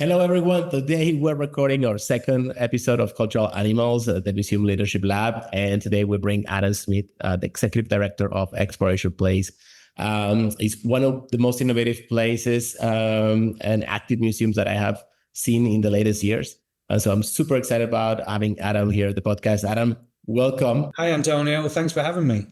Hello, everyone. Today we're recording our second episode of Cultural Animals, the Museum Leadership Lab. And today we bring Adam Smith, the Executive Director of Exploration Place. It's one of the most innovative places and active museums that I have seen in the latest years. So I'm super excited about having Adam here at the podcast. Adam, welcome. Hi, Antonio. Thanks for having me.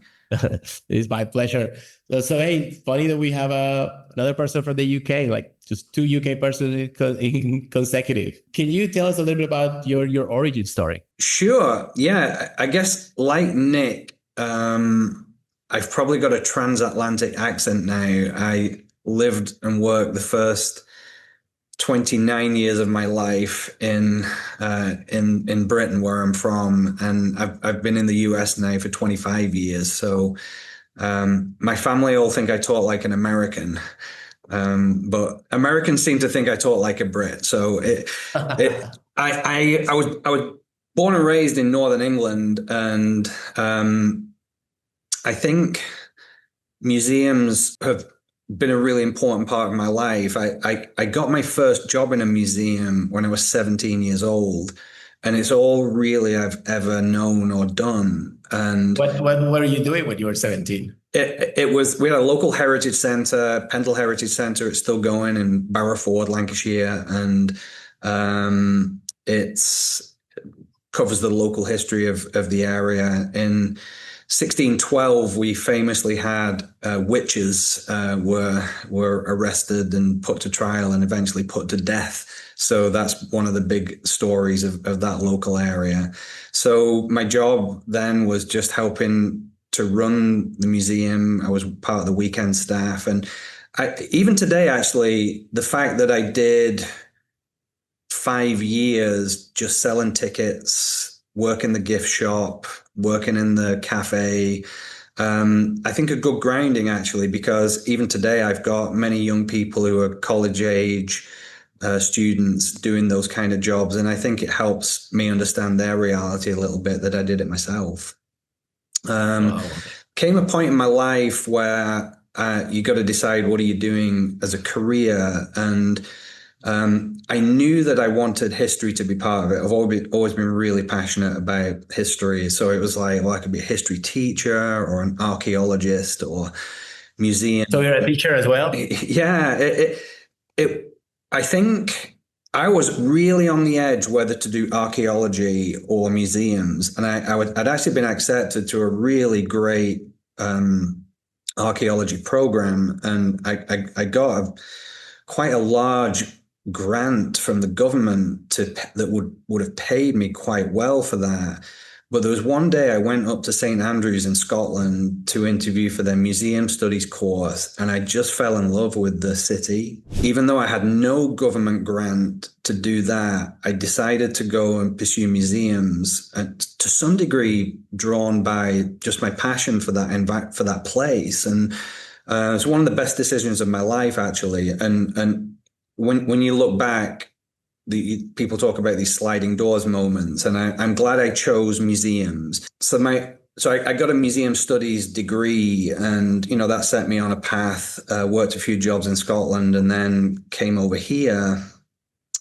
It's my pleasure. So hey, funny that we have another person from the UK, like just two UK persons in consecutive. Can you tell us a little bit about your origin story? Sure. Yeah, I guess like Nick, I've probably got a transatlantic accent now. I lived and worked the first 29 years of my life in Britain, where I'm from, and I've been in the US now for 25 years. So my family all think I talk like an American, but Americans seem to think I talk like a Brit. So I was born and raised in Northern England, and I think museums have been a really important part of my life. I got my first job in a museum when I was 17 years old, and it's all really I've ever known or done. And what were you doing when you were 17? We had a local heritage centre, Pendle Heritage Centre. It's still going in Barrowford, Lancashire, and it's covers the local history of the area. In 1612, we famously had witches were arrested and put to trial and eventually put to death. So that's one of the big stories of that local area. So my job then was just helping to run the museum. I was part of the weekend staff. And even today, actually, the fact that I did 5 years just selling tickets, working the gift shop, working in the cafe, I think a good grounding, actually, because even today I've got many young people who are college age students doing those kind of jobs. And I think it helps me understand their reality a little bit that I did it myself. Wow. Came a point in my life where you got to decide, what are you doing as a career? And I knew that I wanted history to be part of it. I've always been really passionate about history. So it was like, well, I could be a history teacher or an archaeologist or museum. So you're a teacher as well? Yeah. I think I was really on the edge whether to do archaeology or museums. And I'd actually been accepted to a really great archaeology program. And I got quite a large grant from the government that would have paid me quite well for that. But there was one day I went up to St. Andrews in Scotland to interview for their museum studies course, and I just fell in love with the city. Even though I had no government grant to do that, I decided to go and pursue museums, and to some degree drawn by just my passion for that place. And it's one of the best decisions of my life, actually. And when you look back, people talk about these sliding doors moments, and I'm glad I chose museums. So I got a museum studies degree, and that set me on a path. Worked a few jobs in Scotland, and then came over here.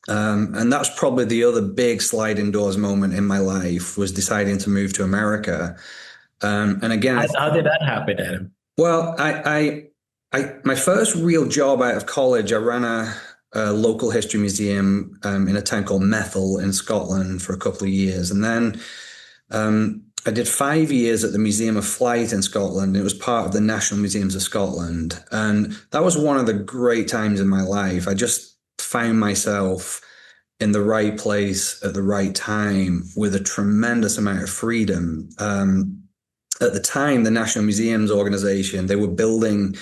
And that's probably the other big sliding doors moment in my life, was deciding to move to America. And again, how did that happen, Adam? Well, my first real job out of college, I ran a local history museum in a town called Methil in Scotland for a couple of years. And then I did 5 years at the Museum of Flight in Scotland. It was part of the National Museums of Scotland. And that was one of the great times in my life. I just found myself in the right place at the right time with a tremendous amount of freedom. At the time, the National Museums Organization, they were building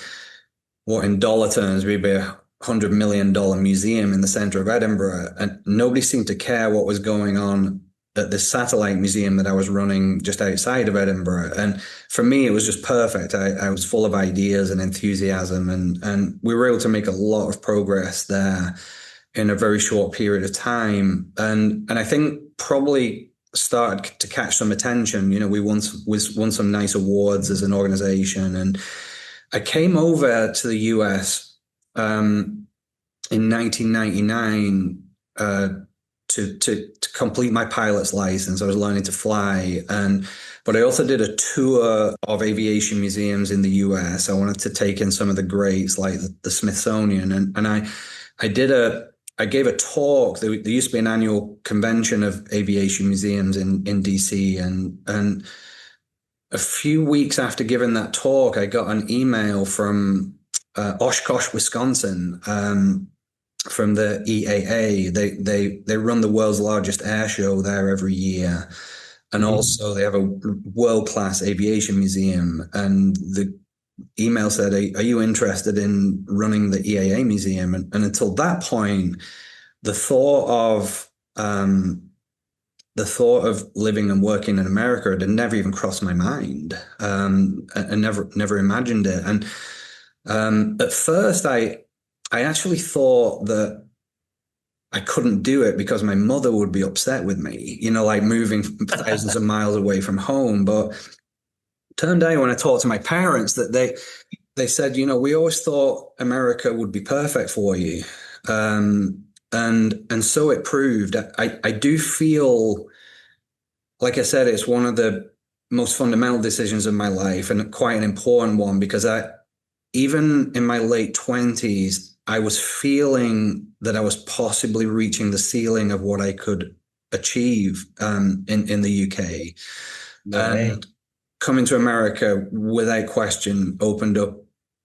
what in dollar terms would be $100 million museum in the center of Edinburgh, and nobody seemed to care what was going on at this satellite museum that I was running just outside of Edinburgh. And for me, it was just perfect. I was full of ideas and enthusiasm, and we were able to make a lot of progress there in a very short period of time. And I think probably started to catch some attention. We won some nice awards as an organization, and I came over to the US in 1999 uh, to complete my pilot's license. I was learning to fly, but I also did a tour of aviation museums in the US. I wanted to take in some of the greats like the Smithsonian, and I gave a talk. There used to be an annual convention of aviation museums in DC, and a few weeks after giving that talk, I got an email from Oshkosh, Wisconsin, from the EAA. They run the world's largest air show there every year, and also they have a world-class aviation museum. And the email said, "Are you interested in running the EAA museum?" And until that point, the thought of the thought of living and working in America had never even crossed my mind. I never imagined it. And at first, I actually thought that I couldn't do it because my mother would be upset with me, like moving thousands of miles away from home. But turned out when I talked to my parents that they said, we always thought America would be perfect for you. And so it proved. I do feel, like I said, it's one of the most fundamental decisions of my life and quite an important one, because even in my late 20s, I was feeling that I was possibly reaching the ceiling of what I could achieve in the UK. Right. And coming to America, without question, opened up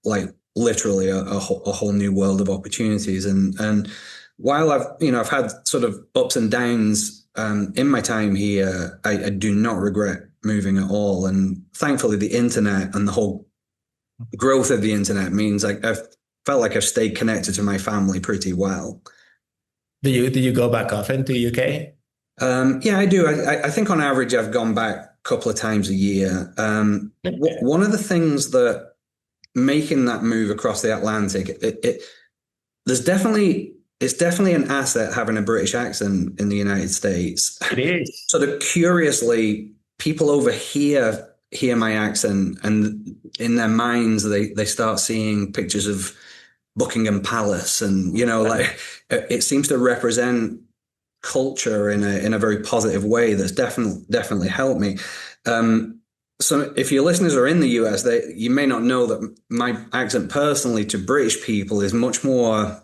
like literally a whole new world of opportunities. And while I've had sort of ups and downs in my time here, I do not regret moving at all. And thankfully, the internet and the whole growth of the internet means I've felt like I've stayed connected to my family pretty well. Do you go back often to UK? Yeah, I do. I think on average, I've gone back a couple of times a year. One of the things that making that move across the Atlantic, it's definitely an asset having a British accent in the United States. It is. Sort of curiously, people over here hear my accent, and in their minds, they start seeing pictures of Buckingham Palace, and like it seems to represent culture in a very positive way that's definitely helped me. So if your listeners are in the US, you may not know that my accent personally to British people is much more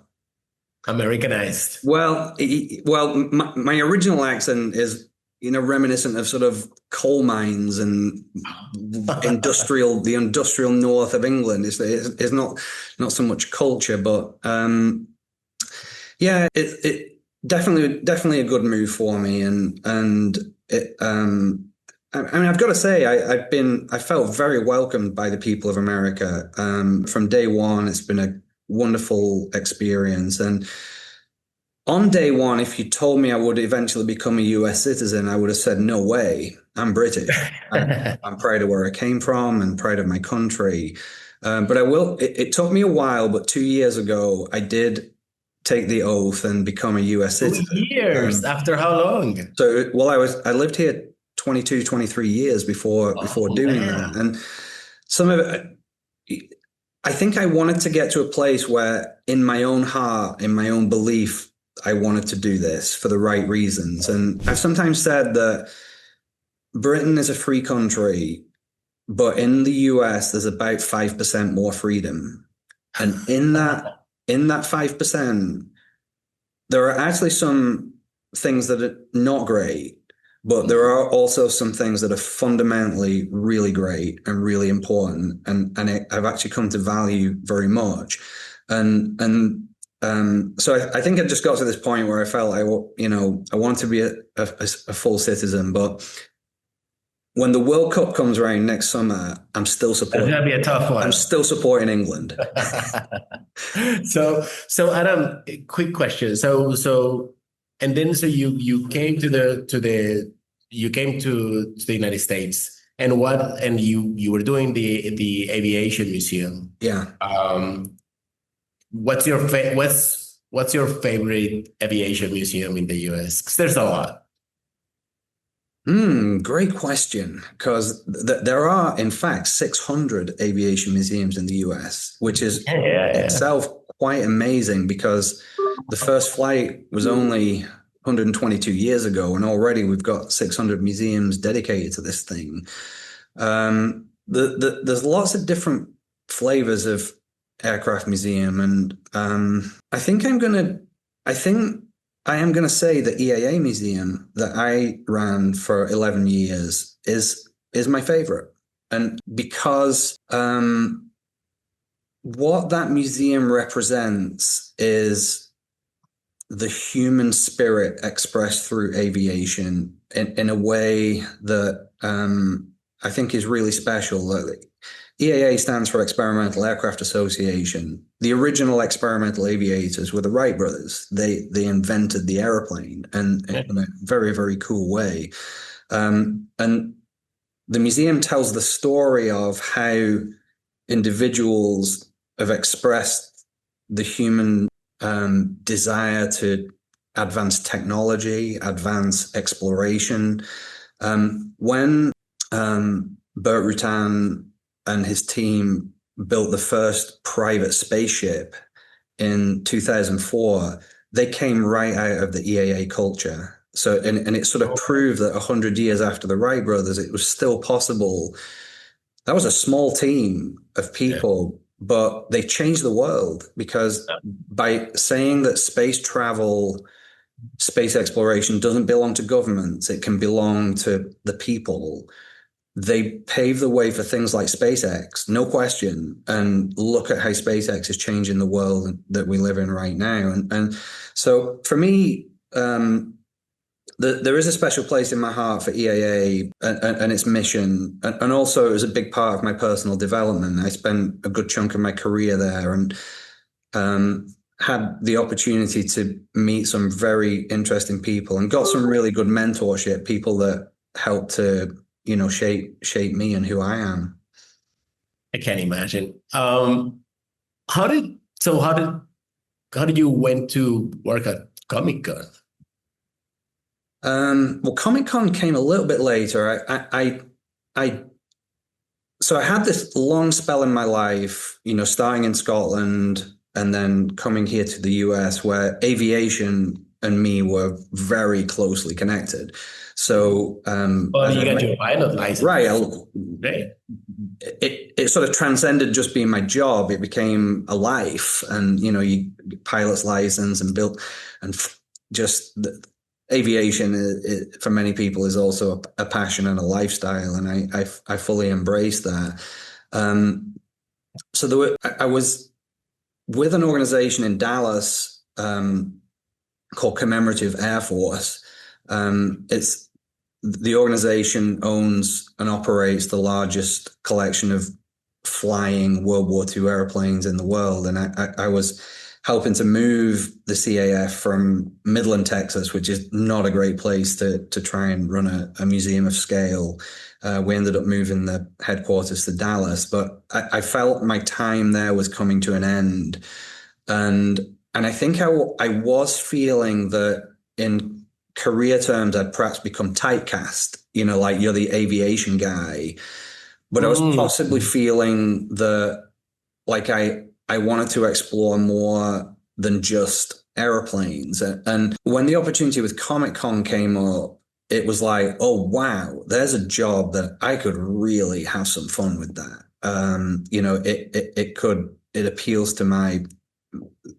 Americanized. well. My original accent is reminiscent of sort of coal mines and the industrial north of England. It's not so much culture, but yeah, it definitely a good move for me, and it I mean, I've got to say, I felt very welcomed by the people of America from day one. It's been a wonderful experience, and on day one, if you told me I would eventually become a US citizen, I would have said, no way. I'm British. I'm proud of where I came from and proud of my country. But I will. It took me a while, but 2 years ago, I did take the oath and become a US citizen. 2 years? After how long? So, well, I lived here 22, 23 years before doing that. And some of it, I think I wanted to get to a place where in my own heart, in my own belief, I wanted to do this for the right reasons. And I've sometimes said that Britain is a free country, but in the US, there's about 5% more freedom. And in that 5%, there are actually some things that are not great, but there are also some things that are fundamentally really great and really important, and I've actually come to value very much. So I think I just got to this point where I felt I want to be a full citizen, but when the World Cup comes around next summer, I'm still supporting. It's gonna be a tough one. I'm still supporting England. So Adam, quick question. And then you came to the United States, and you were doing the aviation museum. Yeah. What's your favorite aviation museum in the US? Because there's a lot. Great question. Because there are, in fact, 600 aviation museums in the US, which is itself quite amazing because the first flight was only 122 years ago, and already we've got 600 museums dedicated to this thing. There's lots of different flavors of aircraft museum, and I think I am gonna say the EAA museum that I ran for 11 years is my favorite, and because what that museum represents is the human spirit expressed through aviation in a way that I think is really special. EAA stands for Experimental Aircraft Association. The original experimental aviators were the Wright brothers. They invented the airplane and in a very, very cool way. And the museum tells the story of how individuals have expressed the human desire to advance technology, advance exploration. When Burt Rutan and his team built the first private spaceship in 2004, they came right out of the EAA culture. So, and it sort of proved that 100 years after the Wright brothers, it was still possible. That was a small team of people, but they changed the world because by saying that space travel, space exploration doesn't belong to governments, it can belong to the people. They paved the way for things like SpaceX, no question. And look at how SpaceX is changing the world that we live in right now. And so for me, there is a special place in my heart for EAA and its mission. And also it was a big part of my personal development. I spent a good chunk of my career there and had the opportunity to meet some very interesting people and got some really good mentorship, people that helped to, shape me and who I am. I can't imagine. How did you went to work at Comic-Con? Well, Comic-Con came a little bit later. So I had this long spell in my life, starting in Scotland and then coming here to the US, where aviation and me were very closely connected. So, well, you got your pilot license, right? Right. It sort of transcended just being my job. It became a life, and you pilot's license and built, and just aviation for many people is also a passion and a lifestyle, and I fully embrace that. So I was with an organization in Dallas called Commemorative Air Force. It's the organization owns and operates the largest collection of flying World War II airplanes in the world. And I was helping to move the CAF from Midland, Texas, which is not a great place to try and run a museum of scale. We ended up moving the headquarters to Dallas, but I felt my time there was coming to an end. And I think I was feeling that in career terms, I'd perhaps become typecast, like you're the aviation guy. But I was possibly feeling that like I wanted to explore more than just airplanes. And when the opportunity with Comic-Con came up, it was like, oh, wow, there's a job that I could really have some fun with that. It appeals to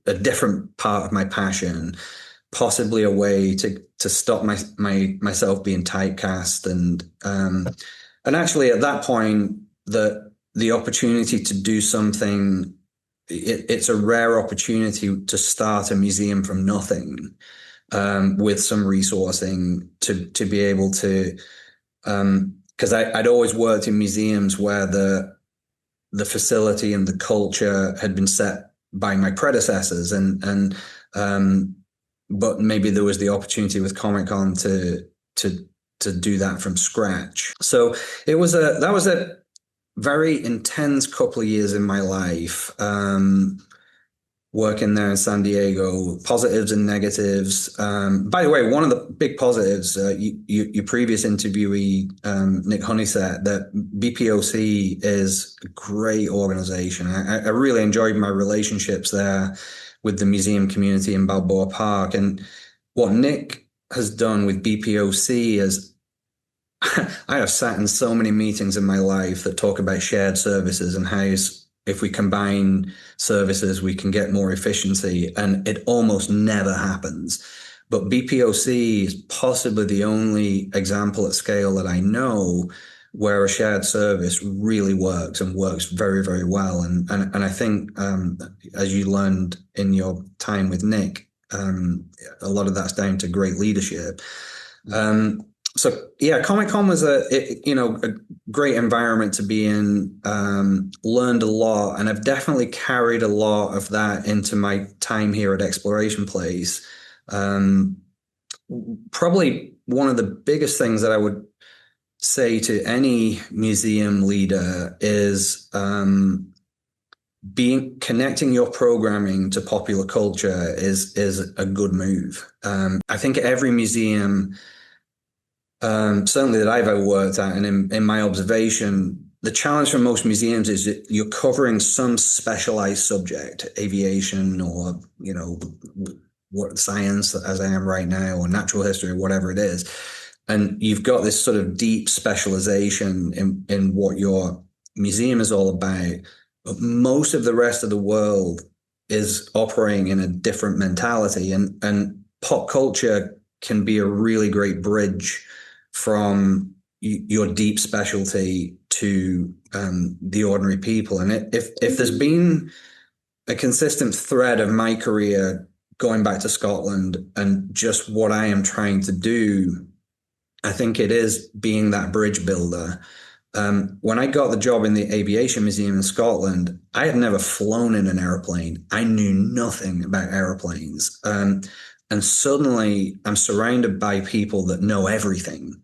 a different part of my passion, possibly a way to stop myself being typecast. And actually at that point, the opportunity to do something, it's a rare opportunity to start a museum from nothing, with some resourcing to be able to, because I'd always worked in museums where the facility and the culture had been set by my predecessors, but maybe there was the opportunity with Comic-Con to do that from scratch. So that was a very intense couple of years in my life. working there in San Diego, positives and negatives. By the way, one of the big positives, your previous interviewee, Nick Honey, said that BPOC is a great organization. I really enjoyed my relationships there with the museum community in Balboa Park. And what Nick has done with BPOC is I have sat in so many meetings in my life that talk about shared services and how if we combine services, we can get more efficiency, and it almost never happens. But BPOC is possibly the only example at scale that I know where a shared service really works and works very, very well. And I think, as you learned in your time with Nick, a lot of that's down to great leadership. So yeah, Comic Con was a great environment to be in. Learned a lot, and I've definitely carried a lot of that into my time here at Exploration Place. Probably one of the biggest things that I would say to any museum leader is connecting your programming to popular culture is a good move. I think every museum, certainly that I've ever worked at, and in my observation, the challenge for most museums is that you're covering some specialized subject, aviation or, what science, as I am right now, or natural history, or whatever it is. And you've got this sort of deep specialization in what your museum is all about. But most of the rest of the world is operating in a different mentality, and pop culture can be a really great bridge from your deep specialty to the ordinary people. And if there's been a consistent thread of my career going back to Scotland and just what I am trying to do, I think it is being that bridge builder. When I got the job in the Aviation Museum in Scotland, I had never flown in an airplane. I knew nothing about airplanes. And suddenly I'm surrounded by people that know everything,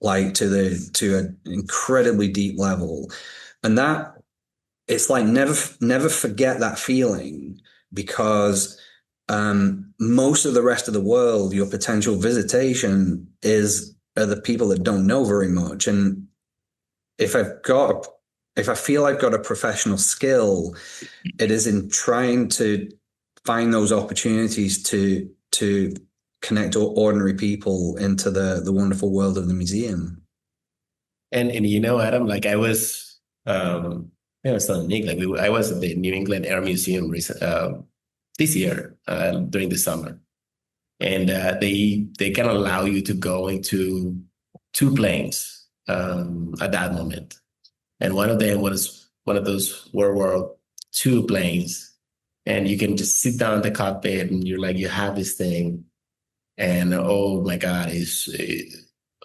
like to an incredibly deep level. And that it's like never forget that feeling, because most of the rest of the world, your potential visitation are the people that don't know very much. And if I feel I've got a professional skill, it is in trying to find those opportunities to connect ordinary people into the wonderful world of the museum. And Adam, like I was telling Nick, I was at the New England Air Museum this year during the summer, and they can allow you to go into two planes at that moment, and one of them was one of those World War II planes, and you can just sit down in the cockpit and you have this thing, and oh my God,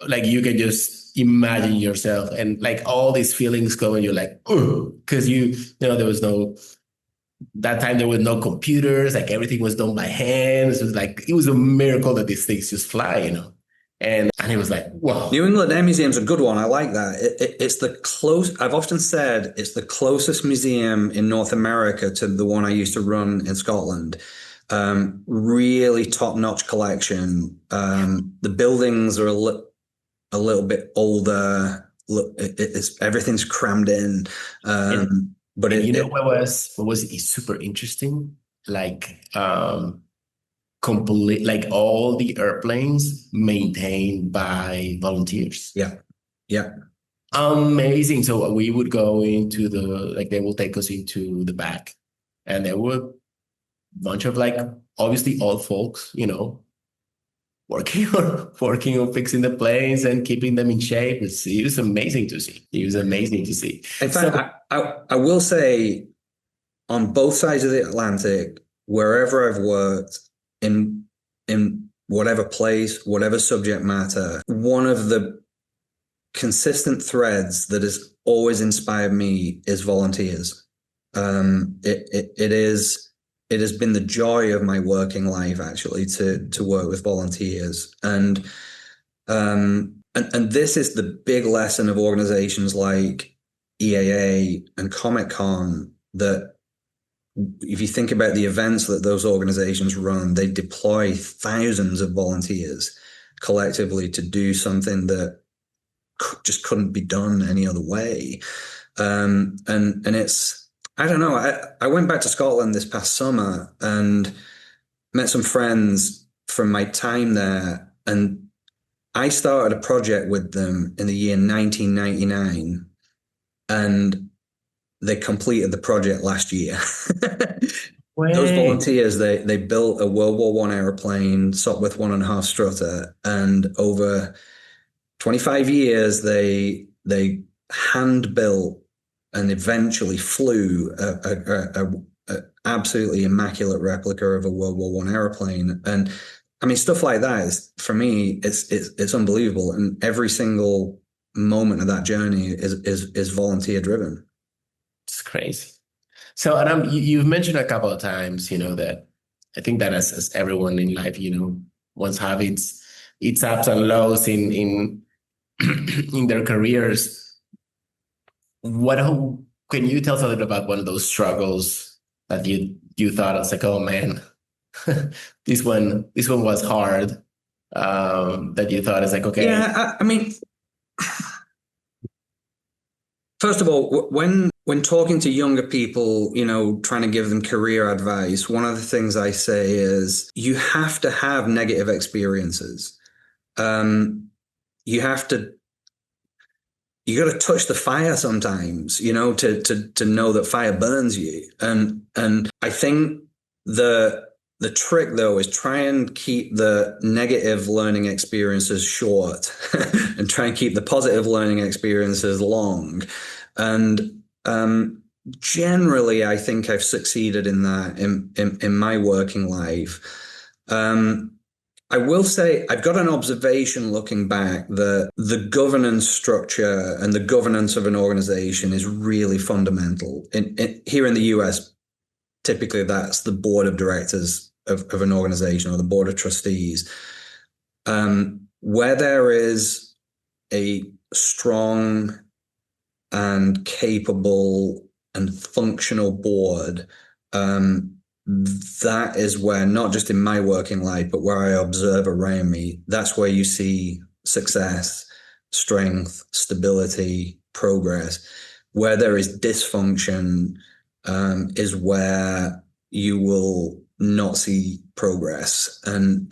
like you can just imagine yourself and like all these feelings go and you're like, oh, because there was that time there were no computers, like everything was done by hand. It was a miracle that these things just fly. And it was like, wow. New England Air Museum's a good one. I like that. It's I've often said it's the closest museum in North America to the one I used to run in Scotland. Really top-notch collection. The buildings are a little bit older. Everything's crammed in. But what was super interesting? Complete, like all the airplanes maintained by volunteers. Yeah. Amazing. So we would go into they will take us into the back, and there were a bunch of obviously old folks, working on fixing the planes and keeping them in shape. It was amazing to see. In fact, I will say, on both sides of the Atlantic, wherever I've worked in whatever place, whatever subject matter, one of the consistent threads that has always inspired me is volunteers. It has been the joy of my working life, actually, to work with volunteers. And this is the big lesson of organizations like EAA and Comic Con, that if you think about the events that those organizations run, they deploy thousands of volunteers collectively to do something that just couldn't be done any other way. And it's, I don't know, I went back to Scotland this past summer and met some friends from my time there. And I started a project with them in the year 1999, and they completed the project last year. Those Wait. volunteers, they built a World War One airplane, Sopwith 1.5 strutter, and over 25 years they hand built and eventually flew a absolutely immaculate replica of a World War One airplane. And I mean, stuff like that is, for me, it's unbelievable. And every single moment of that journey is volunteer driven. It's crazy. So, and you've mentioned a couple of times, that I think that as everyone in life, once have its ups and lows in in their careers. What can you tell us a little about one of those struggles that you thought it's like, oh man, this one was hard. That you thought is like, okay, Yeah, I mean, first of all, when talking to younger people, trying to give them career advice, one of the things I say is you have to have negative experiences. You have to you got to touch the fire sometimes, to know that fire burns you. And I think the trick though is try and keep the negative learning experiences short and try and keep the positive learning experiences long. And generally, I think I've succeeded in that in my working life. I will say I've got an observation looking back that the governance structure and the governance of an organization is really fundamental. Here in the US, typically that's the board of directors of an organization or the board of trustees. Where there is a strong and capable and functional board, that is where, not just in my working life, but where I observe around me, that's where you see success, strength, stability, progress. Where there is dysfunction, is where you will not see progress. And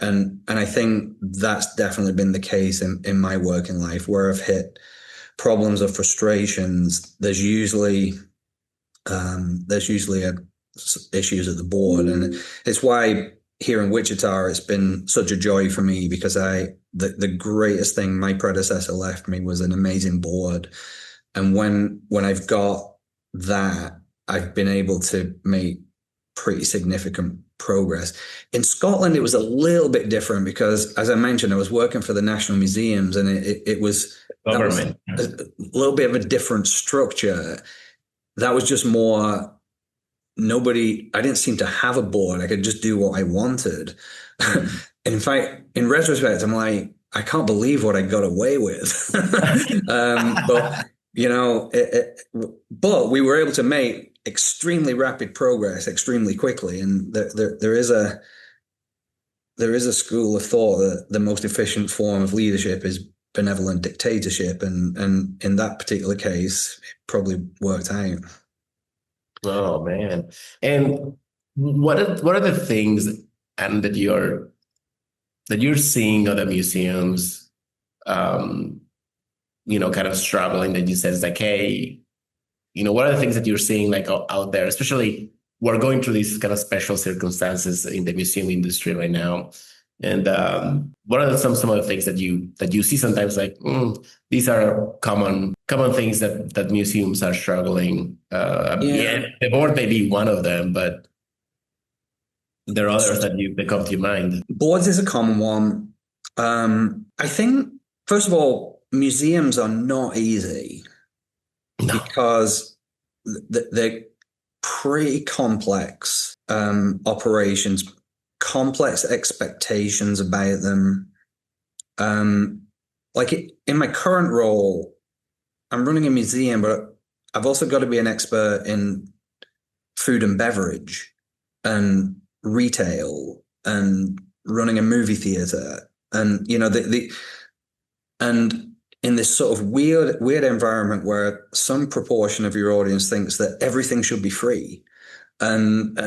I think that's definitely been the case in my working life, where I've hit problems or frustrations. There's usually issues at the board, and it's why here in Wichita it's been such a joy for me, because the greatest thing my predecessor left me was an amazing board, and when I've got that, I've been able to make pretty significant progress. In Scotland, it was a little bit different because, as I mentioned, I was working for the National Museums, and it was that was government. a little bit of a different structure. That was just more. I didn't seem to have a board. I could just do what I wanted. In fact, in retrospect, I'm like, I can't believe what I got away with. But but we were able to make extremely rapid progress extremely quickly. And there is a school of thought that the most efficient form of leadership is benevolent dictatorship. And in that particular case, it probably worked out. Oh man. And what are the things and that you're seeing other museums kind of struggling, that you said it's like, hey, what are the things that you're seeing like out there, especially we're going through these kind of special circumstances in the museum industry right now. And what are some of the things that you see sometimes, like these are common things that museums are struggling. Yeah. Yeah, the board may be one of them, but there are others that come to your mind. Boards is a common one. I think, first of all, museums are not easy No. because they're pretty complex operations, complex expectations about them. Like in my current role, I'm running a museum, but I've also got to be an expert in food and beverage and retail and running a movie theater, and and in this sort of weird environment where some proportion of your audience thinks that everything should be free, and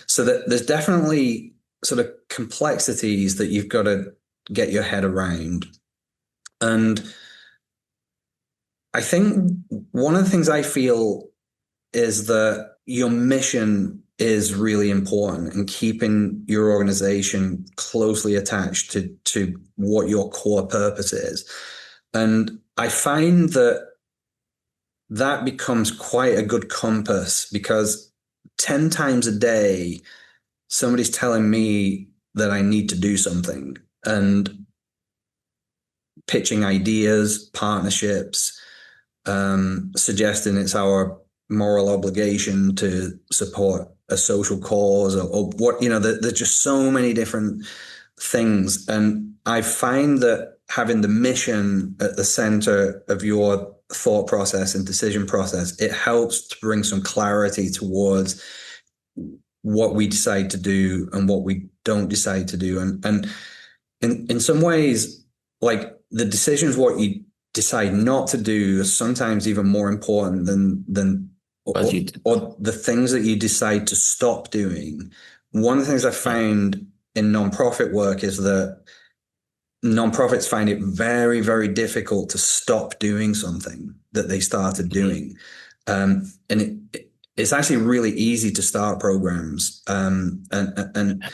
so that there's definitely sort of complexities that you've got to get your head around. And I think one of the things I feel is that your mission is really important, and keeping your organization closely attached to what your core purpose is. And I find that that becomes quite a good compass, because 10 times a day, somebody's telling me that I need to do something, and pitching ideas, partnerships, suggesting it's our moral obligation to support a social cause, or what, there's just so many different things. And I find that having the mission at the center of your thought process and decision process, it helps to bring some clarity towards what we decide to do and what we don't decide to do. And in some ways, like, the decisions, what you decide not to do, are sometimes even more important than or the things that you decide to stop doing. One of the things I found in nonprofit work is that nonprofits find it very, very difficult to stop doing something that they started doing. And it's actually really easy to start programs. And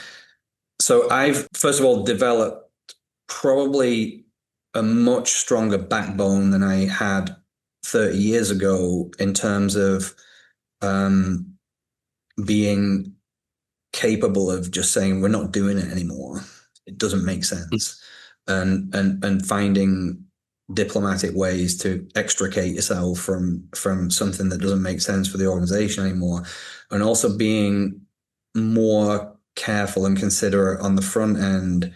so I've, first of all, developed probably a much stronger backbone than I had 30 years ago, in terms of being capable of just saying, we're not doing it anymore. It doesn't make sense. And finding diplomatic ways to extricate yourself from something that doesn't make sense for the organization anymore. And also being more careful and considerate on the front end.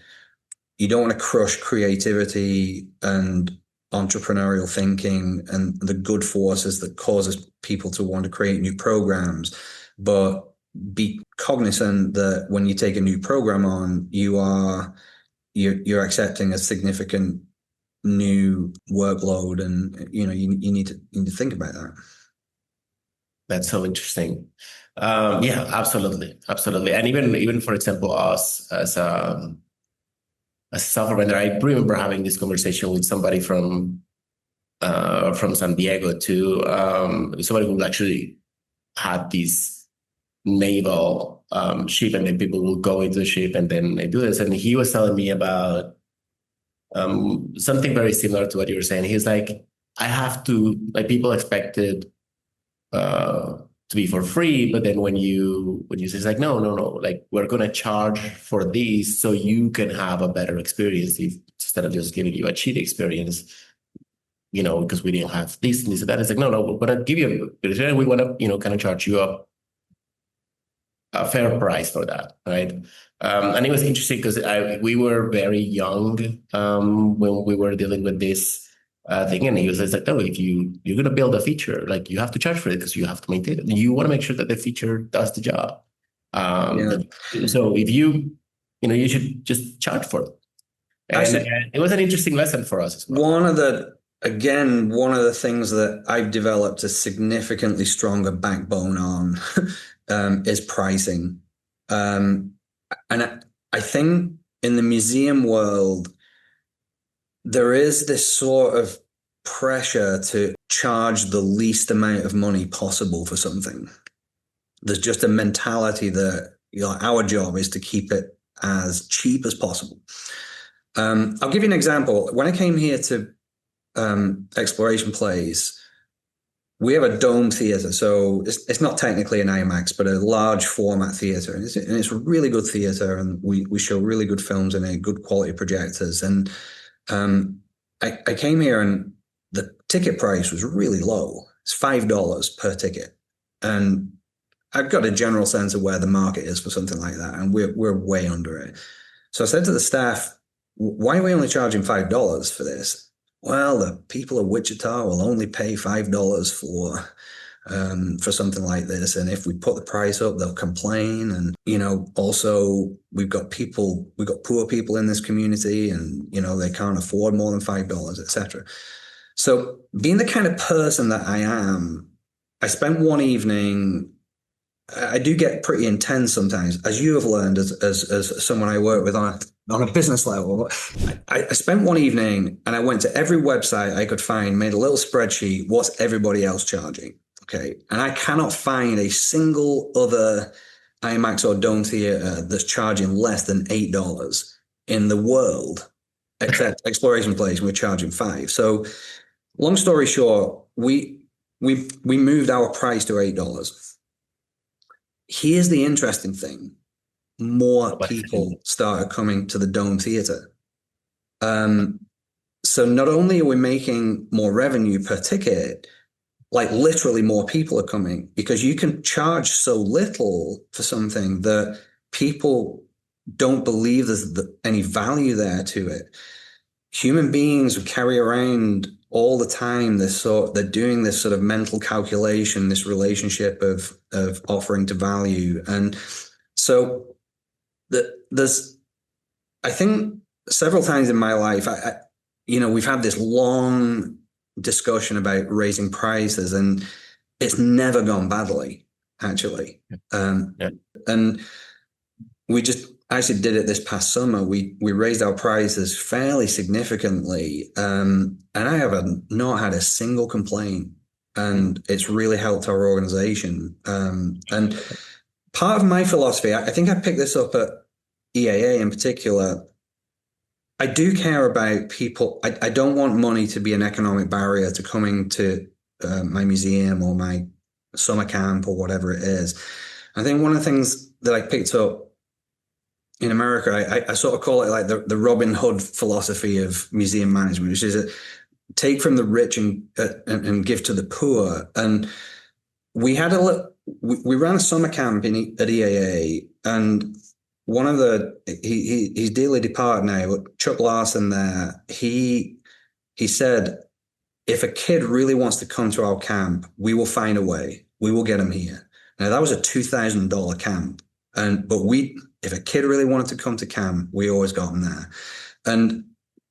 You don't want to crush creativity and entrepreneurial thinking and the good forces that causes people to want to create new programs, but be cognizant that when you take a new program on, you're accepting a significant new workload, and you need to think about that. That's so interesting. Yeah, absolutely, absolutely. And even for example, us as a software vendor, I remember having this conversation with somebody from San Diego too. Somebody who actually had this naval ship, and then people will go into the ship and then they do this. And he was telling me about something very similar to what you were saying. He's like, I have to, like, people expected to be for free, but then when you say, it's like, no, like, we're gonna charge for these so you can have a better experience, instead of just giving you a cheap experience, because we didn't have this and this and that. It's like, no, we're gonna give you we want to, kind of charge you a fair price for that, right? And it was interesting because we were very young when we were dealing with this thing, and he was like, "No, if you're gonna build a feature, like, you have to charge for it because you have to maintain it. You want to make sure that the feature does the job. So if you should just charge for it." And Actually, it was an interesting lesson for us as well. One of the things that I've developed a significantly stronger backbone on is pricing. And I think in the museum world, there is this sort of pressure to charge the least amount of money possible for something. There's just a mentality that our job is to keep it as cheap as possible. I'll give you an example. When I came here to Exploration Plays, we have a dome theater, so it's not technically an IMAX, but a large format theater, and it's a really good theater, and we show really good films in it, good quality projectors. And I came here, and the ticket price was really low. It's $5 per ticket, and I've got a general sense of where the market is for something like that, and we're way under it. So I said to the staff, "Why are we only charging $5 for this?" "Well, the people of Wichita will only pay $5 for for something like this. And if we put the price up, they'll complain. And, also we've got poor people in this community and, they can't afford more than $5, etc. So being the kind of person that I am, I spent one evening. I do get pretty intense sometimes, as you have learned as someone I work with on a business level. I spent one evening and I went to every website I could find, made a little spreadsheet, what's everybody else charging? Okay. And I cannot find a single other IMAX or Dome theater that's charging less than $8 in the world, except Exploration Place, we're charging $5. So long story short, we moved our price to $8. Here's the interesting thing. More people started coming to the Dome Theater. So not only are we making more revenue per ticket, like literally more people are coming because you can charge so little for something that people don't believe there's any value there to it. Human beings carry around all the time they're doing this sort of mental calculation, this relationship of offering to value. And so there's, I think several times in my life, we've had this long discussion about raising prices and it's never gone badly, actually. And we just actually did it this past summer. We raised our prices fairly significantly. And I have not had a single complaint. And it's really helped our organization. And part of my philosophy, I think I picked this up at EAA in particular. I do care about people. I don't want money to be an economic barrier to coming to my museum or my summer camp or whatever it is. I think one of the things that I picked up in America, I sort of call it like the Robin Hood philosophy of museum management, which is take from the rich and give to the poor. And we ran a summer camp at EAA, and one of he's dearly departed now, but Chuck Larson there, he said, if a kid really wants to come to our camp, we will find a way. We will get him here. Now that was a $2,000 camp. But if a kid really wanted to come to camp, we always got them there. And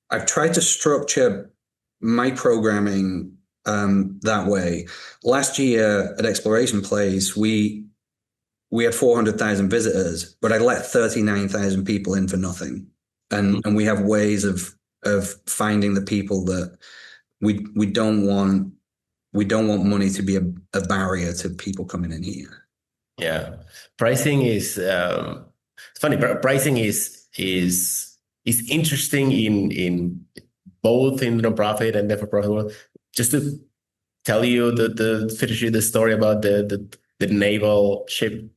I've tried to structure my programming that way. Last year at Exploration Place, we had 400,000 visitors, but I let 39,000 people in for nothing. And we have ways of finding the people that we don't want money to be a barrier to people coming in here. Yeah, pricing is it's funny. Pricing is interesting in both in the nonprofit and the for-profit world. Just to tell you finish you the story about the naval ship.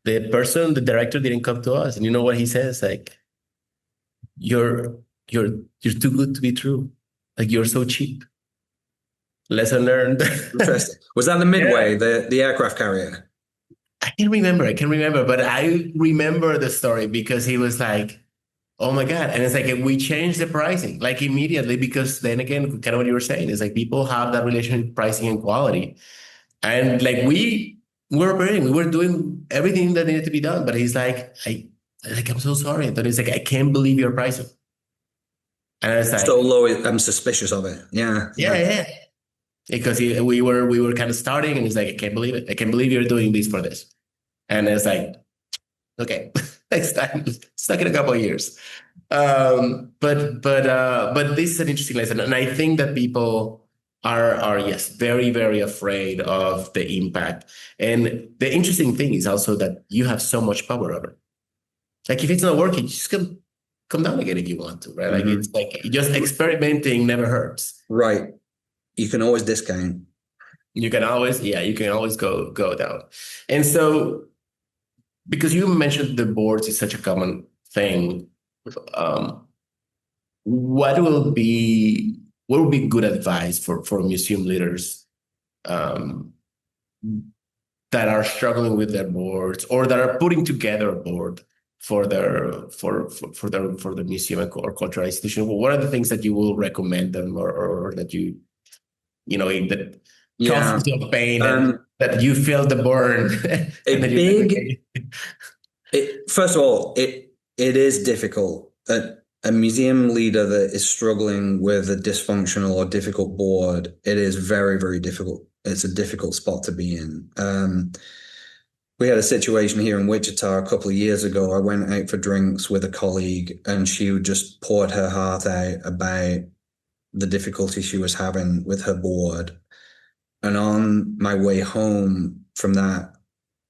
The director didn't come to us, and you know what he says? Like, you're too good to be true. Like, you're so cheap. Lesson learned. Interesting. Was that the Midway, the aircraft carrier? I can't remember, but I remember the story because he was like, oh my God. And it's like, we changed the pricing like immediately because then again, kind of what you were saying is like people have that relationship with pricing and quality. And like we were operating, we were doing everything that needed to be done. But he's like, I'm so sorry. But he's like, I can't believe your pricing. And I was like, so low, I'm suspicious of it. Yeah. Because we were kind of starting and he's like, I can't believe it. I can't believe you're doing this for this. And it's like, okay, next time, stuck in a couple of years. But this is an interesting lesson. And I think that people are yes, very, very afraid of the impact. And the interesting thing is also that you have so much power over it. Like if it's not working, you just come down again if you want to, right? Like it's like just experimenting never hurts. Right. You can always discount. You can always go down. And so, because you mentioned the boards is such a common thing, what will be good advice for museum leaders that are struggling with their boards or that are putting together a board for the museum or cultural institution? What are the things that you will recommend them or that you know, that Yeah. conflict of pain and Um, that you feel the burn and then a you're like, big, okay. first of all, it is difficult. A museum leader that is struggling with a dysfunctional or difficult board, it is very, very difficult. It's a difficult spot to be in. We had a situation here in Wichita a couple of years ago. I went out for drinks with a colleague, and she just poured her heart out about the difficulty she was having with her board. And on my way home from that,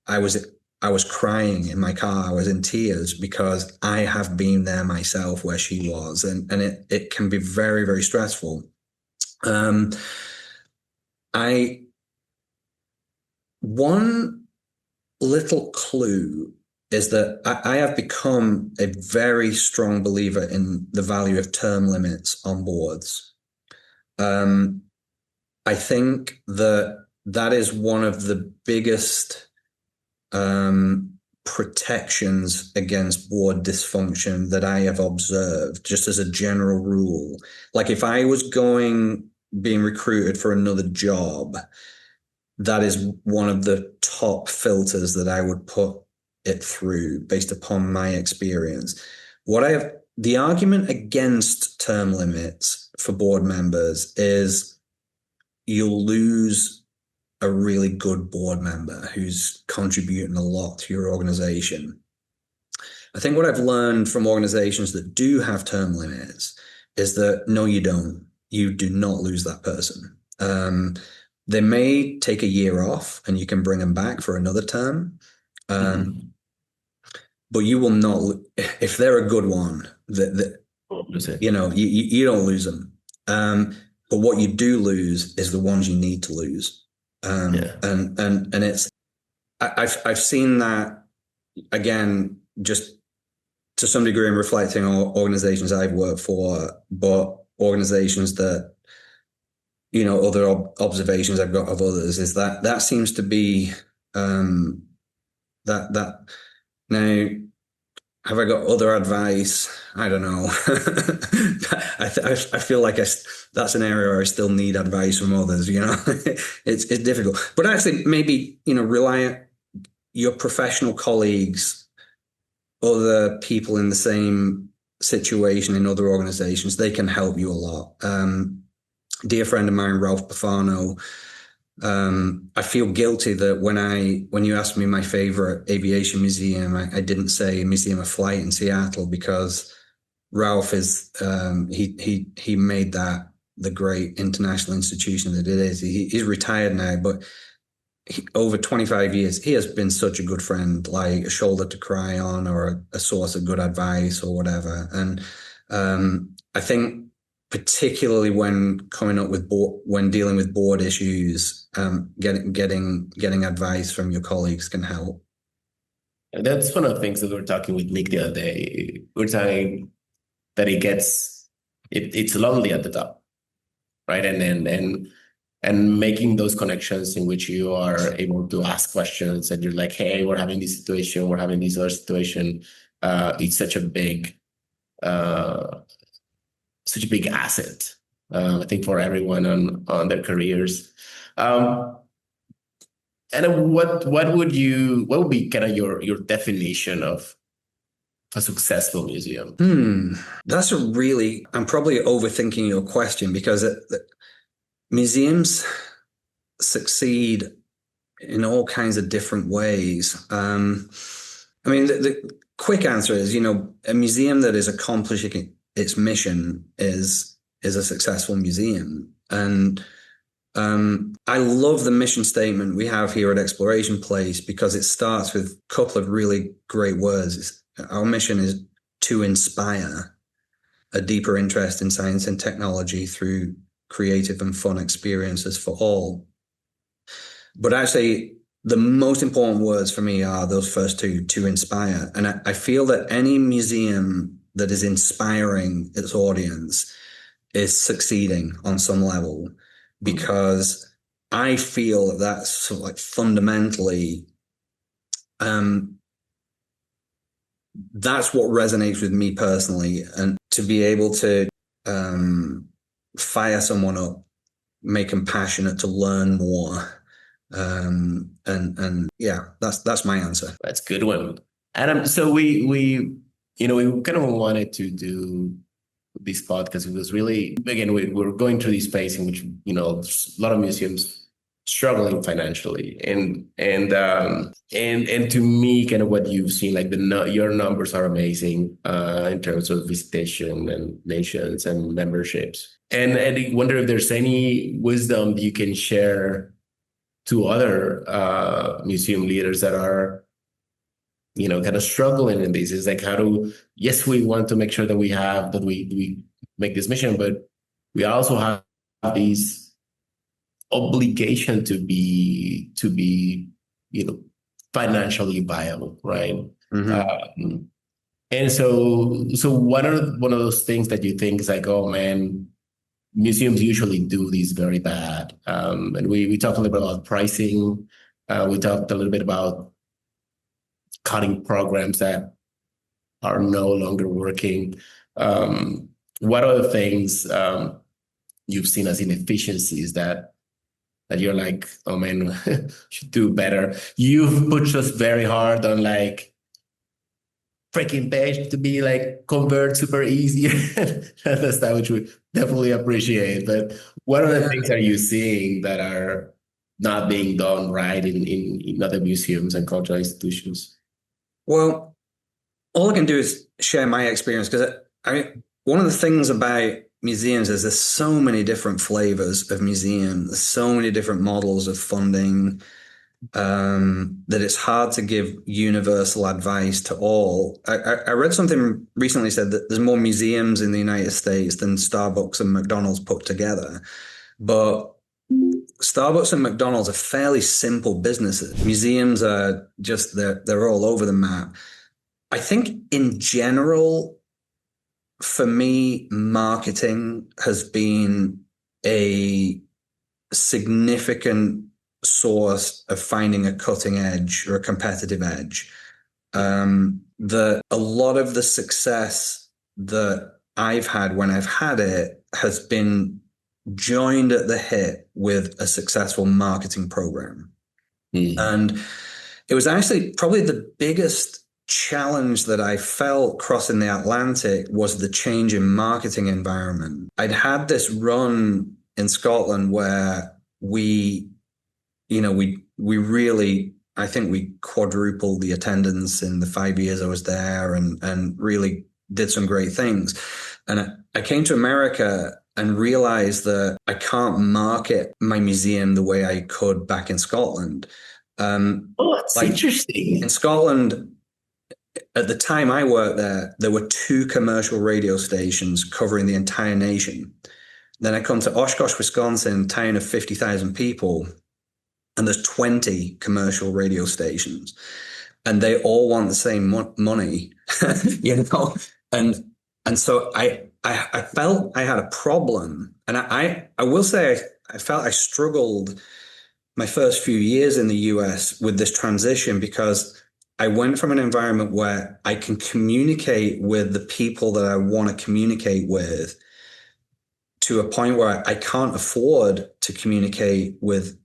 I was I was crying in my car. I was in tears because I have been there myself where she was, and it can be very, very stressful. Um, I One little clue is that I have become a very strong believer in the value of term limits on boards. Um, I think that that is one of the biggest protections against board dysfunction that I have observed, just as a general rule. Like if I was being recruited for another job, that is one of the top filters that I would put it through based upon my experience. The argument against term limits for board members is you'll lose a really good board member who's contributing a lot to your organization. I think what I've learned from organizations that do have term limits is that no, you don't. You do not lose that person. They may take a year off and you can bring them back for another term. Mhm. But you will not, if they're a good one, you don't lose them. But what you do lose is the ones you need to lose. Yeah. And I've seen that again, just to some degree in reflecting on organizations I've worked for, but organizations that, other observations I've got of others is that seems to be that now. Have I got other advice? I don't know. I feel like that's an area where I still need advice from others. It's difficult, but actually maybe rely on your professional colleagues, other people in the same situation in other organizations. They can help you a lot. Dear friend of mine, Ralph Bafano. I feel guilty that when you asked me my favorite aviation museum, I didn't say Museum of Flight in Seattle because Ralph is he made that the great international institution that it is. He's retired now, but over 25 years, he has been such a good friend, like a shoulder to cry on or a source of good advice or whatever. And I think particularly when when dealing with board issues, getting advice from your colleagues can help. And that's one of the things that we were talking with Nick the other day. We're saying that it's lonely at the top, right? And making those connections in which you are able to ask questions and you're like, hey, we're having this situation, we're having this other situation. It's uh, such a big asset, I think, for everyone on their careers. And what would be kind of your definition of a successful museum? That's I'm probably overthinking your question because museums succeed in all kinds of different ways. I mean, the quick answer is, a museum that is accomplishing its mission is a successful museum. And I love the mission statement we have here at Exploration Place because it starts with a couple of really great words. Our mission is to inspire a deeper interest in science and technology through creative and fun experiences for all. But actually, the most important words for me are those first two, to inspire. And I feel that any museum that is inspiring its audience is succeeding on some level because I feel that's sort of like fundamentally that's what resonates with me personally. And to be able to fire someone up make them passionate to learn more. And yeah, that's my answer. That's a good one. Adam, so we kind of wanted to do this podcast. It was really, again, we're going through this space in which, there's a lot of museums struggling financially. And to me, kind of what you've seen, like your numbers are amazing in terms of visitation and nations and memberships. And I wonder if there's any wisdom you can share to other museum leaders that are kind of struggling in this. Is like, yes, we want to make sure that we make this mission, but we also have these obligation to be financially viable, right? And so what are one of those things that you think is like, oh man, museums usually do these very bad? And we talked a little bit about pricing. We talked a little bit about cutting programs that are no longer working. What are the things you've seen as inefficiencies that you're like, oh man, should do better? You've pushed us very hard on like freaking page to be like convert super easy. That's that which we definitely appreciate. But what other things are you seeing that are not being done right in other museums and cultural institutions? Well, all I can do is share my experience, because one of the things about museums is there's so many different flavors of museum, there's so many different models of funding, that it's hard to give universal advice to all. I read something recently said that there's more museums in the United States than Starbucks and McDonald's put together. But Starbucks and McDonald's are fairly simple businesses. Museums are just, they're all over the map. I think in general, for me, marketing has been a significant source of finding a cutting edge or a competitive edge. A lot of the success that I've had when I've had it has been joined at the hip with a successful marketing program. And it was actually probably the biggest challenge that I felt crossing the Atlantic was the change in marketing environment. I'd had this run in Scotland where we really, I think we quadrupled the attendance in the 5 years I was there, and really did some great things. And I came to America and realized that I can't market my museum the way I could back in Scotland. That's interesting. In Scotland, at the time I worked there were 2 commercial radio stations covering the entire nation. Then I come to Oshkosh, Wisconsin, town of 50,000 people, and there's 20 commercial radio stations, and they all want the same money, And so I felt I had a problem, and I will say I felt I struggled my first few years in the US with this transition, because I went from an environment where I can communicate with the people that I want to communicate with to a point where I can't afford to communicate with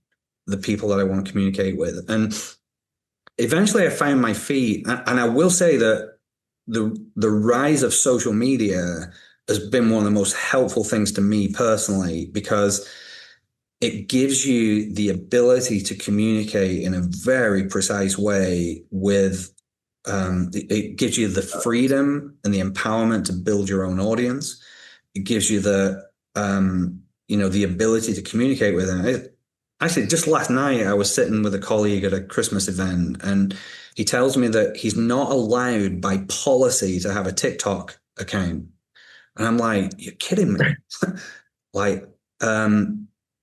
the people that I want to communicate with. And eventually I found my feet. And I will say that the rise of social media has been one of the most helpful things to me personally, because it gives you the ability to communicate in a very precise way with, it gives you the freedom and the empowerment to build your own audience. It gives you the ability to communicate with them. Actually, just last night, I was sitting with a colleague at a Christmas event, and he tells me that he's not allowed by policy to have a TikTok account. And I'm like, you're kidding me.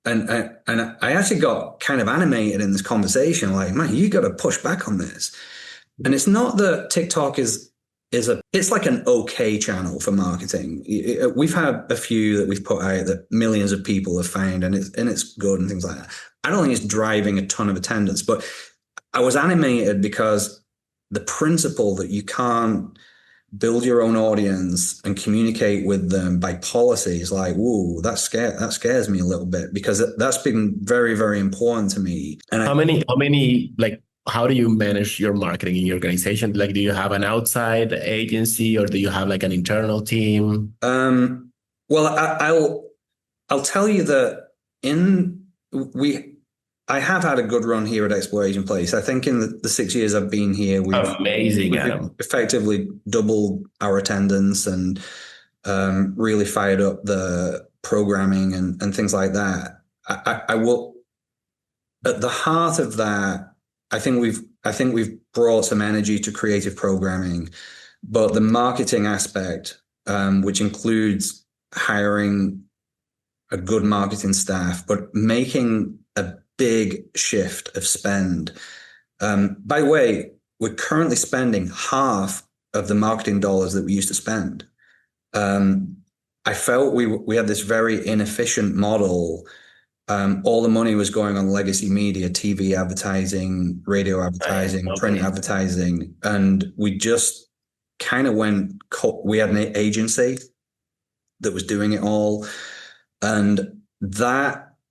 And I actually got kind of animated in this conversation, like, man, you got to push back on this. And it's not that TikTok it's like an okay channel for marketing. We've had a few that we've put out that millions of people have found, and it's good and things like that. I don't think it's driving a ton of attendance, but I was animated because the principle that you can't build your own audience and communicate with them by policies like, whoa, that scares me a little bit because that's been very, very important to me. And Like, how do you manage your marketing in your organization? Like, do you have an outside agency or do you have like an internal team? well, I'll tell you that in we I have had a good run here at Exploration Place. I think in the 6 years I've been here, Amazing, we've Adam. effectively doubled our attendance and really fired up the programming and things like that. I will at the heart of that, I think we've brought some energy to creative programming, but the marketing aspect, which includes hiring a good marketing staff, but making a big shift of spend. By the way, we're currently spending half of the marketing dollars that we used to spend. Um, I felt we had this very inefficient model. All the money was going on legacy media, TV advertising, radio advertising, print Okay. advertising, and we just kind of we had an agency that was doing it all. And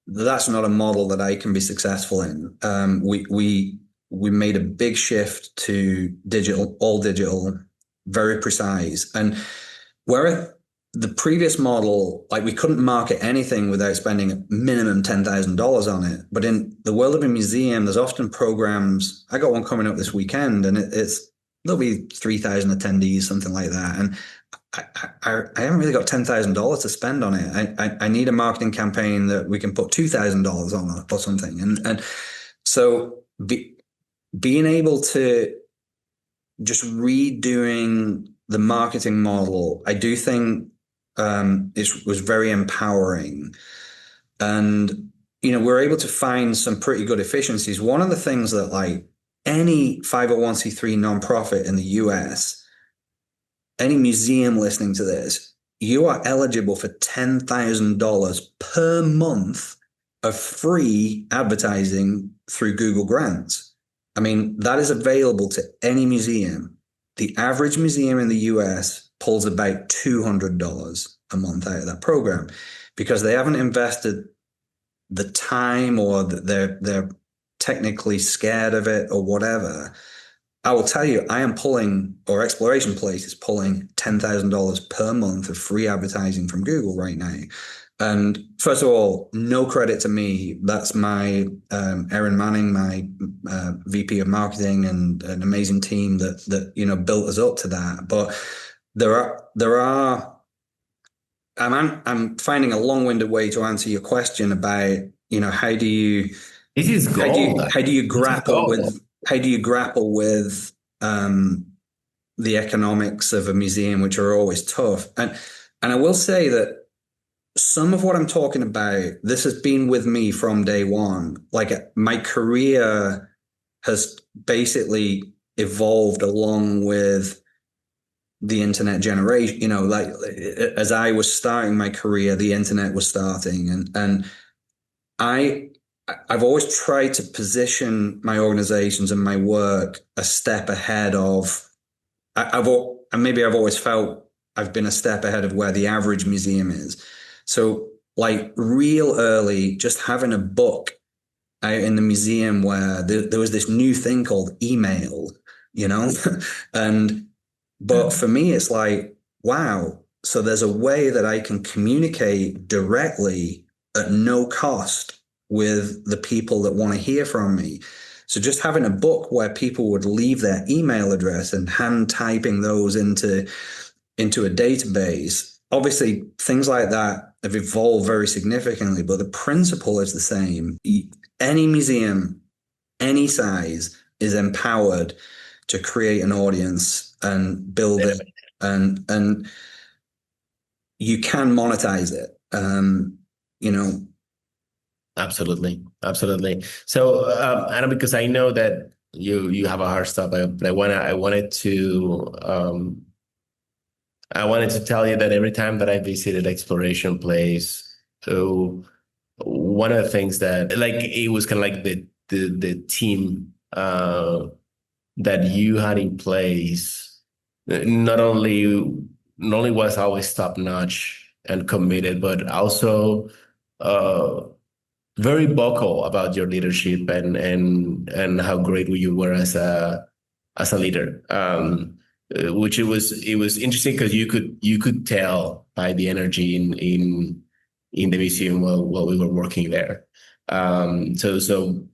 that's not a model that I can be successful in. We made a big shift to digital, all digital, very precise. And where the previous model, like we couldn't market anything without spending a minimum $10,000 on it. But in the world of a museum, there's often programs. I got one coming up this weekend, and there'll be 3,000 attendees, something like that. And I haven't really got $10,000 to spend on it. I need a marketing campaign that we can put $2,000 on or something. And so being able to just redoing the marketing model, I do think it was very empowering. And, we're able to find some pretty good efficiencies. One of the things that like any 501c3 nonprofit in the US, any museum listening to this, you are eligible for $10,000 per month of free advertising through Google Grants. I mean, that is available to any museum. The average museum in the US pulls about $200 a month out of that program because they haven't invested the time or they're technically scared of it or whatever. I will tell you, I am pulling, or Exploration Place is pulling $10,000 per month of free advertising from Google right now. And first of all, no credit to me. That's my Erin Manning, my VP of marketing, and an amazing team that built us up to that. But there are. I'm finding a long-winded way to answer your question about how do you This is gold. how do you This is grapple gold. with the economics of a museum, which are always tough. And I will say that some of what I'm talking about, this has been with me from day one. Like my career has basically evolved along with the internet generation. Like as I was starting my career, the internet was starting, and I've always tried to position my organizations and my work a step ahead of. And maybe I've always felt I've been a step ahead of where the average museum is. So, like real early, just having a book out in the museum where there was this new thing called email, and but for me, it's like, wow. So there's a way that I can communicate directly at no cost with the people that want to hear from me. So just having a book where people would leave their email address and hand typing those into a database. Obviously, things like that have evolved very significantly, but the principle is the same. Any museum, any size, is empowered to create an audience and build it, and you can monetize it. Absolutely, absolutely. So, Anna, because I know that you have a hard stop, but I wanted to tell you that every time that I visited Exploration Place, so one of the things that like it was kind of like the team that you had in place not only not only was always top notch and committed, but also uh, very vocal about your leadership and how great you were as a leader. Which it was interesting because you could tell by the energy in the museum while we were working there. So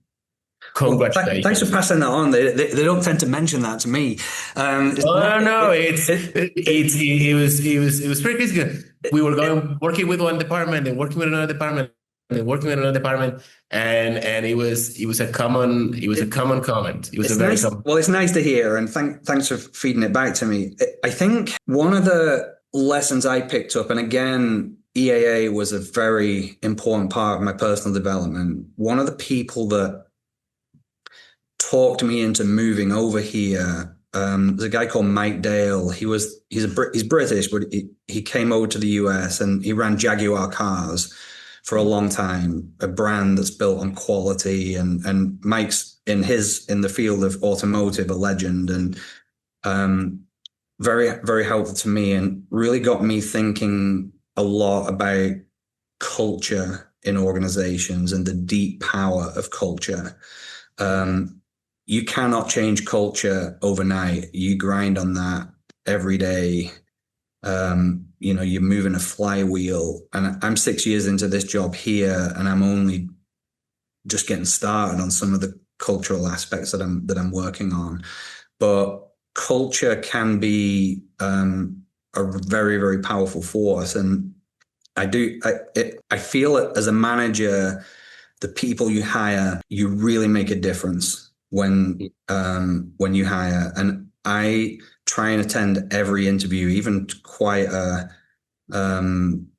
Well, thanks for congratulations. passing that on. They don't tend to mention that to me. It's Oh, not, no, no, it was pretty crazy. We were working with one department and working with another department and working with another department, and it was a common comment. It was a it's very nice. common. Well, it's nice to hear, and thanks for feeding it back to me. I think one of the lessons I picked up, and again, EAA was a very important part of my personal development. One of the people that talked me into moving over here. There's a guy called Mike Dale. He's British, but he came over to the US and he ran Jaguar cars for a long time, a brand that's built on quality. And Mike's in the field of automotive, a legend, and very, very helpful to me and really got me thinking a lot about culture in organizations and the deep power of culture. You cannot change culture overnight. You grind on that every day. You're moving a flywheel. And I'm 6 years into this job here, and I'm only just getting started on some of the cultural aspects that I'm working on. But culture can be a very, very powerful force. And I feel it as a manager, the people you hire, you really make a difference when you hire. And I try and attend every interview, even quite a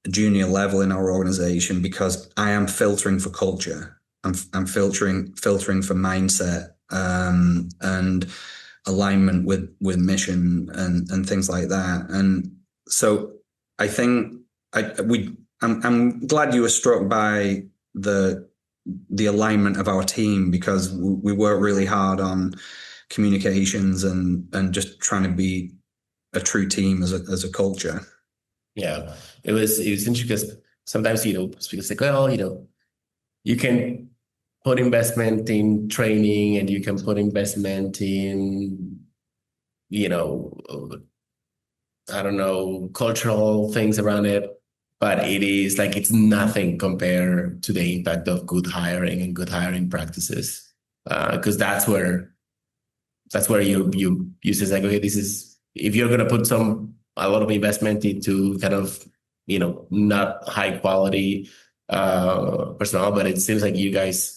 junior level in our organization, because I am filtering for culture. I'm filtering for mindset and alignment with mission and things like that. And so I think I'm glad you were struck by the alignment of our team, because we work really hard on communications and just trying to be a true team as a culture. Yeah, it was interesting because sometimes speakers say, well, you can put investment in training and you can put investment in you know I don't know, cultural things around it, but it is like it's nothing compared to the impact of good hiring and good hiring practices. Because that's where you say like, okay, this is if you're gonna put a lot of investment into kind of not high quality personnel, but it seems like you guys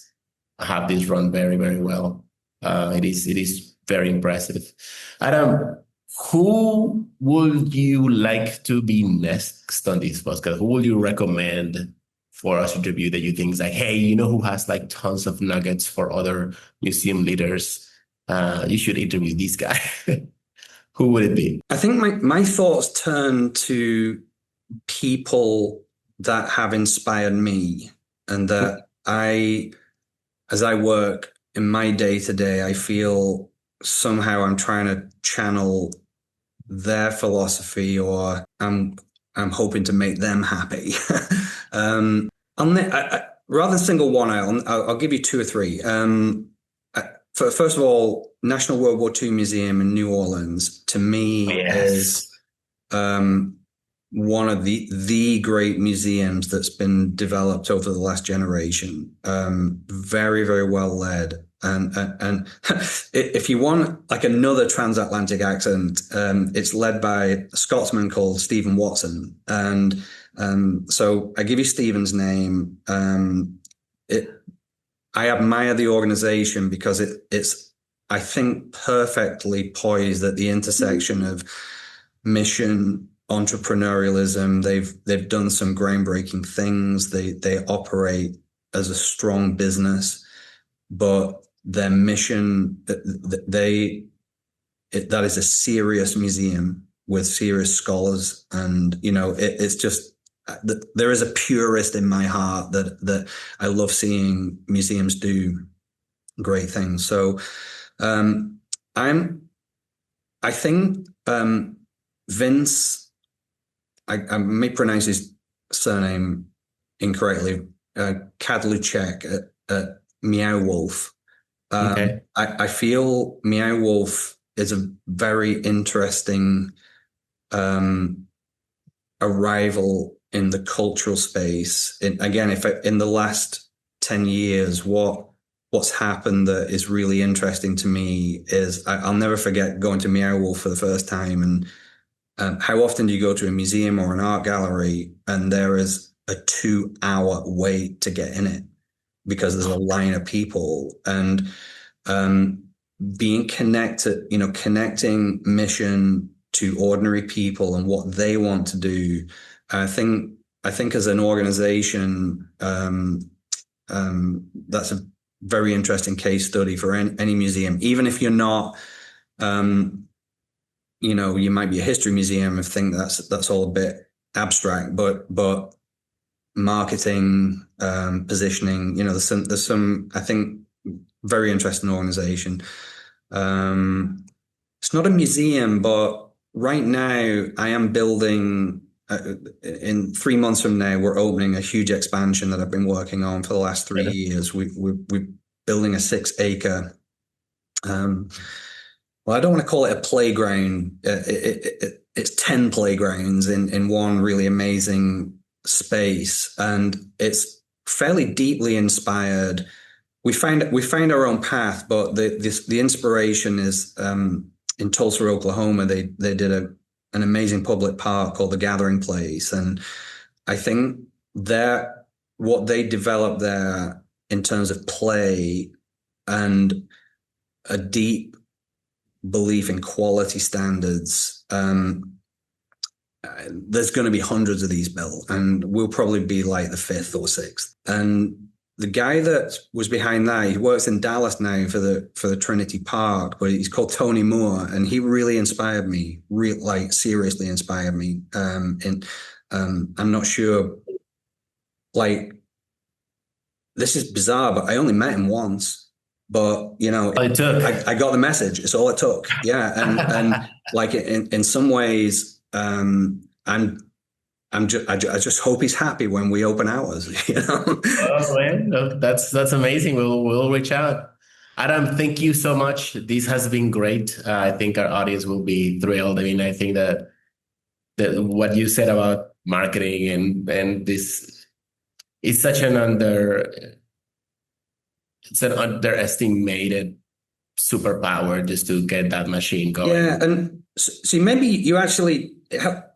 have this run very, very well. It is very impressive. Adam, who would you like to be next on this podcast? Who would you recommend for us to interview that you think is like, hey, who has like tons of nuggets for other museum leaders? You should interview this guy. Who would it be? I think my thoughts turn to people that have inspired me, and that as I work in my day to day, I feel somehow I'm trying to channel their philosophy, or I'm hoping to make them happy. Rather than single one out, I'll give you two or three. First of all, National World War II Museum in New Orleans, to me, is one of the great museums that's been developed over the last generation. Very, very well led. And if you want like another transatlantic accent, it's led by a Scotsman called Stephen Watson. And so I give you Stephen's name. I admire the organization because it's, I think, perfectly poised at the intersection of mission, entrepreneurialism. They've done some groundbreaking things. They operate as a strong business, but their mission, that is a serious museum with serious scholars, and it's just, there is a purist in my heart that I love seeing museums do great things. So I'm I think Vince, I may pronounce his surname incorrectly, Kadluchek at Meow Wolf. Okay. I feel Meow Wolf is a very interesting arrival in the cultural space. Again, if in the last 10 years, what's happened that is really interesting to me is I'll never forget going to Meow Wolf for the first time, and how often do you go to a museum or an art gallery and there is a 2-hour wait to get in it because there's a line of people, and being connected, connecting mission to ordinary people and what they want to do. I think as an organization, that's a very interesting case study for any museum, even if you're not, you might be a history museum and think that's all a bit abstract, but marketing, positioning, there's some, I think, very interesting organization. It's not a museum, but right now I am building, in 3 months from now, we're opening a huge expansion that I've been working on for the last 3 years. We're building a 6-acre, well, I don't want to call it a playground. It's 10 playgrounds in one really amazing space, and it's fairly deeply inspired. We found our own path, but the inspiration is in Tulsa, Oklahoma. They did an amazing public park called the Gathering Place, and I think that what they developed there in terms of play and a deep belief in quality standards. There's going to be hundreds of these built, and we'll probably be like the 5th or 6th. And the guy that was behind that, he works in Dallas now for the Trinity Park, but he's called Tony Moore, and he really inspired me, seriously inspired me. And I'm not sure, this is bizarre, but I only met him once. But it took. I got the message. It's all it took. Yeah, and in some ways, I just hope he's happy when we open ours. Oh man, no, that's amazing. We'll reach out. Adam, thank you so much. This has been great. I think our audience will be thrilled. I mean, I think that what you said about marketing and this is such an underestimated superpower just to get that machine going. Yeah, and see, maybe you actually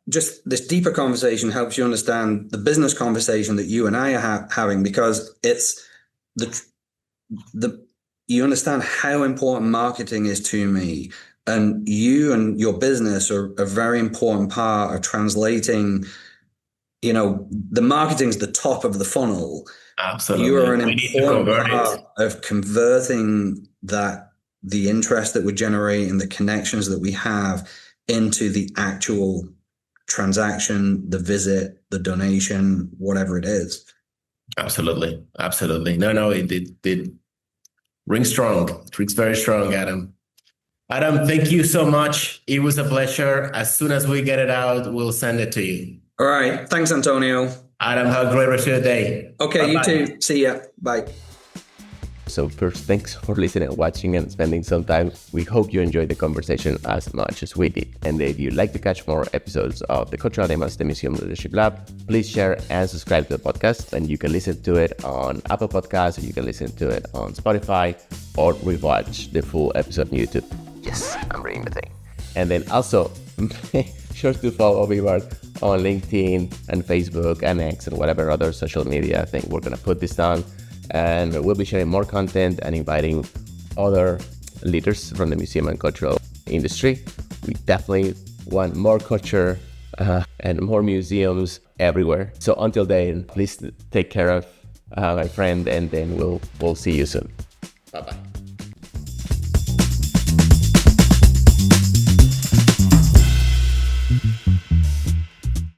just this deeper conversation helps you understand the business conversation that you and I are having, because it's you understand how important marketing is to me, and you and your business are a very important part of translating. The marketing's the top of the funnel. Absolutely. You are an important part of converting the interest that we generate and the connections that we have into the actual transaction, the visit, the donation, whatever it is. Absolutely. No, it rings strong. It rings very strong, Adam. Adam, thank you so much. It was a pleasure. As soon as we get it out, we'll send it to you. All right. Thanks, Antonio. Adam, have a great rest of your day. Okay, bye-bye. You too. See ya. Bye. So first, thanks for listening, watching, and spending some time. We hope you enjoyed the conversation as much as we did. And if you'd like to catch more episodes of the Cultural Animals, the Museum Leadership Lab, please share and subscribe to the podcast. And you can listen to it on Apple Podcasts, or you can listen to it on Spotify, or rewatch the full episode on YouTube. Yes, I'm reading the thing. And then also, make sure to follow me on LinkedIn and Facebook and X and whatever other social media thing we're going to put this on. And we'll be sharing more content and inviting other leaders from the museum and cultural industry. We definitely want more culture and more museums everywhere. So until then, please take care of my friend, and then we'll see you soon. Bye-bye.